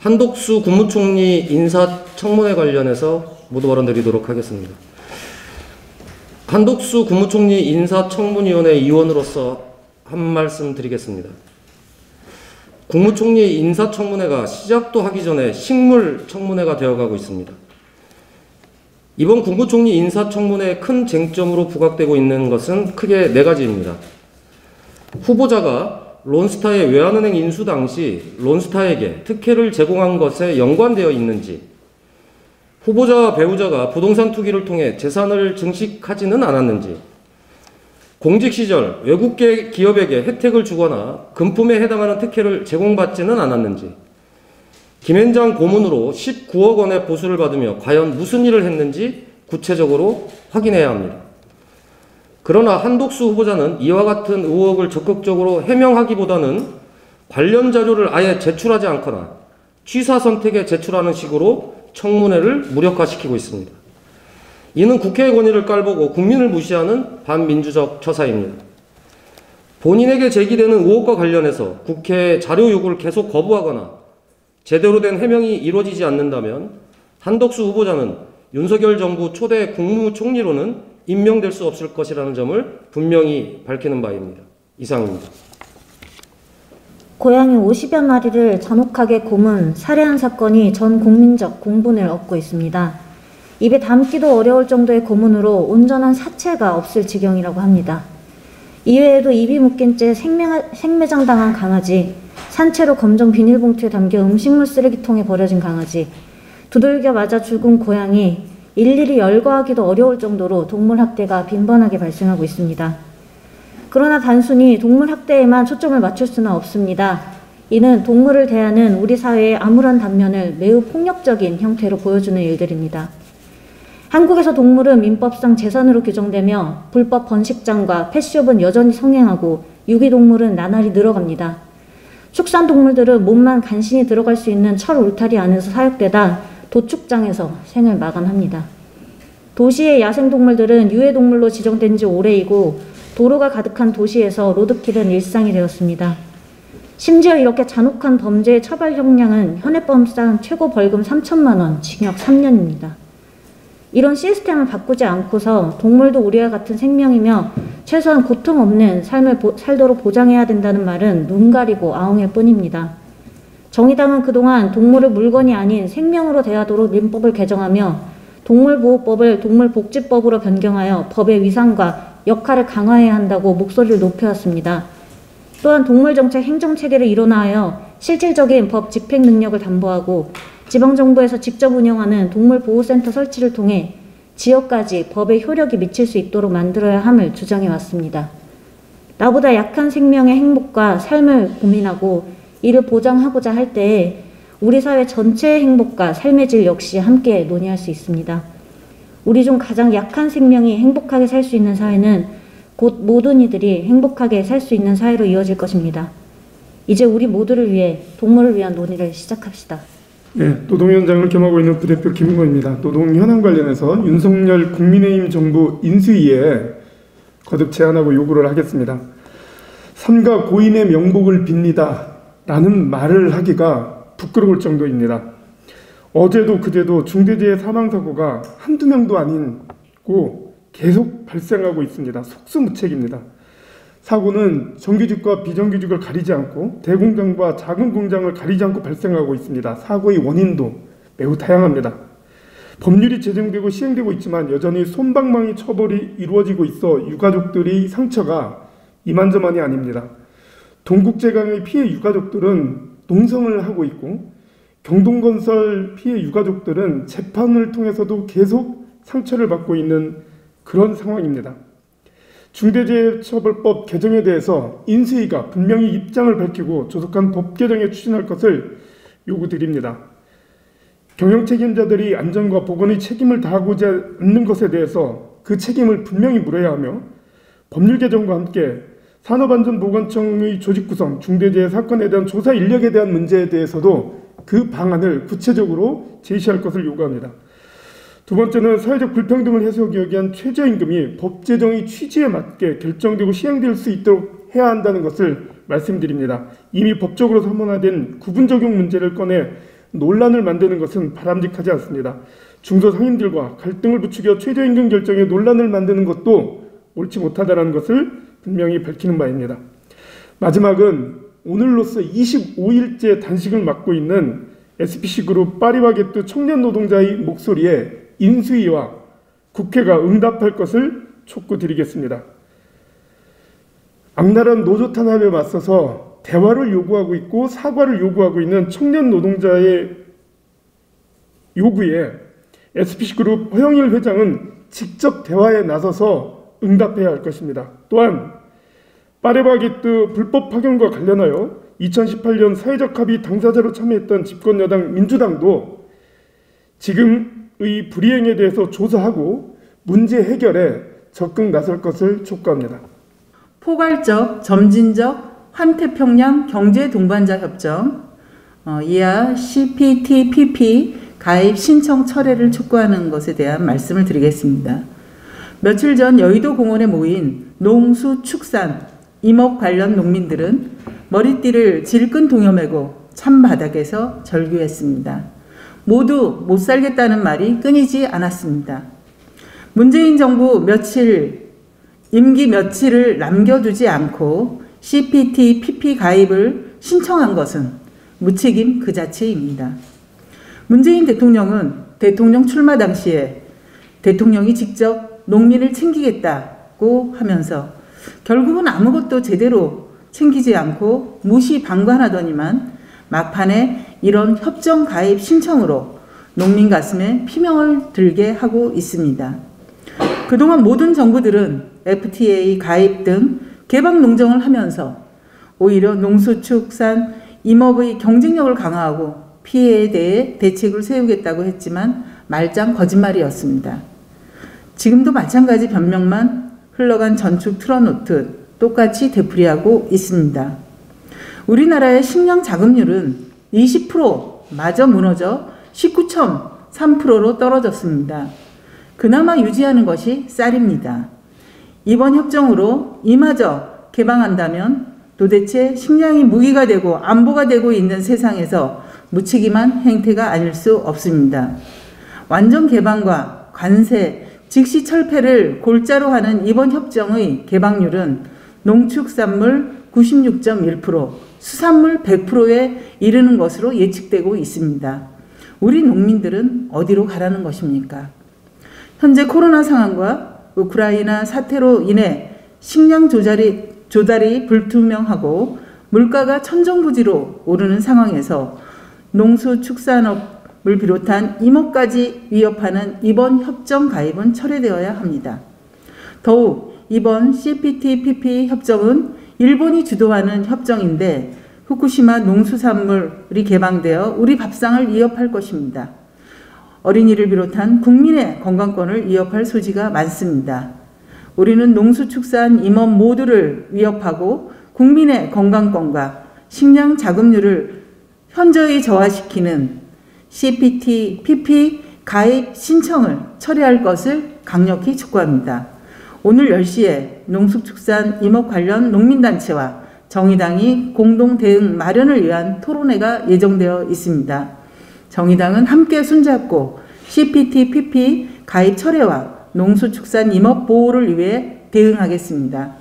한독수 국무총리 인사청문회 관련해서 모두 발언드리도록 하겠습니다. 한독수 국무총리 인사청문위원회 위원으로서 한 말씀 드리겠습니다. 국무총리 인사청문회가 시작도 하기 전에 식물청문회가 되어가고 있습니다. 이번 국무총리 인사청문회의 큰 쟁점으로 부각되고 있는 것은 크게 네 가지입니다. 후보자가 론스타의 외환은행 인수 당시 론스타에게 특혜를 제공한 것에 연관되어 있는지, 후보자와 배우자가 부동산 투기를 통해 재산을 증식하지는 않았는지, 공직 시절 외국계 기업에게 혜택을 주거나 금품에 해당하는 특혜를 제공받지는 않았는지, 김앤장 고문으로 19억 원의 보수를 받으며 과연 무슨 일을 했는지 구체적으로 확인해야 합니다. 그러나 한독수 후보자는 이와 같은 의혹을 적극적으로 해명하기보다는 관련 자료를 아예 제출하지 않거나 취사 선택에 제출하는 식으로 청문회를 무력화시키고 있습니다. 이는 국회의 권위를 깔보고 국민을 무시하는 반민주적 처사입니다. 본인에게 제기되는 의혹과 관련해서 국회의 자료 요구를 계속 거부하거나 제대로 된 해명이 이루어지지 않는다면 한독수 후보자는 윤석열 정부 초대 국무총리로는 임명될 수 없을 것이라는 점을 분명히 밝히는 바입니다. 이상입니다. 고양이 50여 마리를 잔혹하게 고문, 살해한 사건이 전 국민적 공분을 얻고 있습니다. 입에 담기도 어려울 정도의 고문으로 온전한 사체가 없을 지경이라고 합니다. 이외에도 입이 묶인 채 생매장당한 강아지, 산채로 검정 비닐봉투에 담겨 음식물 쓰레기통에 버려진 강아지, 두들겨 맞아 죽은 고양이, 일일이 열거하기도 어려울 정도로 동물학대가 빈번하게 발생하고 있습니다. 그러나 단순히 동물학대에만 초점을 맞출 수는 없습니다. 이는 동물을 대하는 우리 사회의 암울한 단면을 매우 폭력적인 형태로 보여주는 일들입니다. 한국에서 동물은 민법상 재산으로 규정되며 불법 번식장과 펫숍은 여전히 성행하고 유기동물은 나날이 늘어갑니다. 축산동물들은 몸만 간신히 들어갈 수 있는 철 울타리 안에서 사육되다 도축장에서 생을 마감합니다. 도시의 야생동물들은 유해동물로 지정된 지 오래이고 도로가 가득한 도시에서 로드킬은 일상이 되었습니다. 심지어 이렇게 잔혹한 범죄의 처벌 형량은 현행법상 최고 벌금 3천만 원, 징역 3년입니다. 이런 시스템을 바꾸지 않고서 동물도 우리와 같은 생명이며 최소한 고통 없는 삶을 살도록 보장해야 된다는 말은 눈 가리고 아웅일 뿐입니다. 정의당은 그동안 동물을 물건이 아닌 생명으로 대하도록 민법을 개정하며 동물보호법을 동물복지법으로 변경하여 법의 위상과 역할을 강화해야 한다고 목소리를 높여왔습니다. 또한 동물정책 행정체계를 일원화하여 실질적인 법 집행 능력을 담보하고 지방정부에서 직접 운영하는 동물보호센터 설치를 통해 지역까지 법의 효력이 미칠 수 있도록 만들어야 함을 주장해왔습니다. 나보다 약한 생명의 행복과 삶을 고민하고 이를 보장하고자 할 때에 우리 사회 전체의 행복과 삶의 질 역시 함께 논의할 수 있습니다. 우리 중 가장 약한 생명이 행복하게 살 수 있는 사회는 곧 모든 이들이 행복하게 살 수 있는 사회로 이어질 것입니다. 이제 우리 모두를 위해 동물을 위한 논의를 시작합시다. 네, 노동위원장을 겸하고 있는 부대표 김은권입니다. 노동 현안 관련해서 윤석열 국민의힘 정부 인수위에 거듭 제안하고 요구를 하겠습니다. 삼가 고인의 명복을 빕니다 라는 말을 하기가 부끄러울 정도입니다. 어제도 그제도 중대재해 사망사고가 한두 명도 아니고 계속 발생하고 있습니다. 속수무책입니다. 사고는 정규직과 비정규직을 가리지 않고 대공장과 작은 공장을 가리지 않고 발생하고 있습니다. 사고의 원인도 매우 다양합니다. 법률이 제정되고 시행되고 있지만 여전히 솜방망이 처벌이 이루어지고 있어 유가족들의 상처가 이만저만이 아닙니다. 동국제강의 피해 유가족들은 농성을 하고 있고 경동건설 피해 유가족들은 재판을 통해서도 계속 상처를 받고 있는 그런 상황입니다. 중대재해처벌법 개정에 대해서 인수위가 분명히 입장을 밝히고 조속한 법 개정에 추진할 것을 요구드립니다. 경영 책임자들이 안전과 보건의 책임을 다하고자 않는 것에 대해서 그 책임을 분명히 물어야 하며 법률 개정과 함께 산업안전보건청의 조직 구성, 중대재해 사건에 대한 조사 인력에 대한 문제에 대해서도 그 방안을 구체적으로 제시할 것을 요구합니다. 두 번째는 사회적 불평등을 해소하기 위한 최저임금이 법 제정의 취지에 맞게 결정되고 시행될 수 있도록 해야 한다는 것을 말씀드립니다. 이미 법적으로 선언화된 구분 적용 문제를 꺼내 논란을 만드는 것은 바람직하지 않습니다. 중소상인들과 갈등을 부추겨 최저임금 결정에 논란을 만드는 것도 옳지 못하다는 것을 분명히 밝히는 바입니다. 마지막은 오늘로써 25일째 단식을 맡고 있는 SPC그룹 파리바게뜨 청년 노동자의 목소리에 인수위와 국회가 응답할 것을 촉구드리겠습니다. 악랄한 노조 탄압에 맞서서 대화를 요구하고 있고 사과를 요구하고 있는 청년 노동자의 요구에 SPC그룹 허영일 회장은 직접 대화에 나서서 응답해야 할 것입니다. 또한 파리바게뜨 불법 파견과 관련하여 2018년 사회적 합의 당사자로 참여했던 집권여당 민주당도 지금의 불이행에 대해서 조사하고 문제 해결에 적극 나설 것을 촉구합니다. 포괄적, 점진적, 환태평양 경제동반자 협정, 이하 CPTPP 가입 신청 철회를 촉구하는 것에 대한 말씀을 드리겠습니다. 며칠 전 여의도 공원에 모인 농수축산, 임업 관련 농민들은 머리띠를 질끈 동여매고 찬바닥에서 절규했습니다. 모두 못 살겠다는 말이 끊이지 않았습니다. 문재인 정부 임기 며칠을 남겨두지 않고 CPTPP 가입을 신청한 것은 무책임 그 자체입니다. 문재인 대통령은 대통령 출마 당시에 대통령이 직접 농민을 챙기겠다고 하면서 결국은 아무것도 제대로 챙기지 않고 무시방관하더니만 막판에 이런 협정 가입 신청으로 농민 가슴에 피명을 들게 하고 있습니다. 그동안 모든 정부들은 FTA 가입 등 개방 농정을 하면서 오히려 농수축산 임업의 경쟁력을 강화하고 피해에 대해 대책을 세우겠다고 했지만 말짱 거짓말이었습니다. 지금도 마찬가지 변명만 흘러간 전축 틀어놓듯 똑같이 되풀이하고 있습니다. 우리나라의 식량 자급률은 20%마저 무너져 19.3%로 떨어졌습니다. 그나마 유지하는 것이 쌀입니다. 이번 협정으로 이마저 개방한다면 도대체 식량이 무기가 되고 안보가 되고 있는 세상에서 무책임한 행태가 아닐 수 없습니다. 완전 개방과 관세, 즉시 철폐를 골자로 하는 이번 협정의 개방률은 농축산물 96.1%, 수산물 100%에 이르는 것으로 예측되고 있습니다. 우리 농민들은 어디로 가라는 것입니까? 현재 코로나 상황과 우크라이나 사태로 인해 식량 조달이 불투명하고 물가가 천정부지로 오르는 상황에서 농수축산업을 비롯한 임업까지 위협하는 이번 협정 가입은 철회되어야 합니다. 더욱 이번 CPTPP 협정은 일본이 주도하는 협정인데 후쿠시마 농수산물이 개방되어 우리 밥상을 위협할 것입니다. 어린이를 비롯한 국민의 건강권을 위협할 소지가 많습니다. 우리는 농수축산 임업 모두를 위협하고 국민의 건강권과 식량 자급률을 현저히 저하시키는 CPTPP 가입 신청을 철회할 것을 강력히 촉구합니다. 오늘 10시에 농수축산 임업 관련 농민단체와 정의당이 공동 대응 마련을 위한 토론회가 예정되어 있습니다. 정의당은 함께 손잡고 CPTPP 가입 철회와 농수축산 임업 보호를 위해 대응하겠습니다.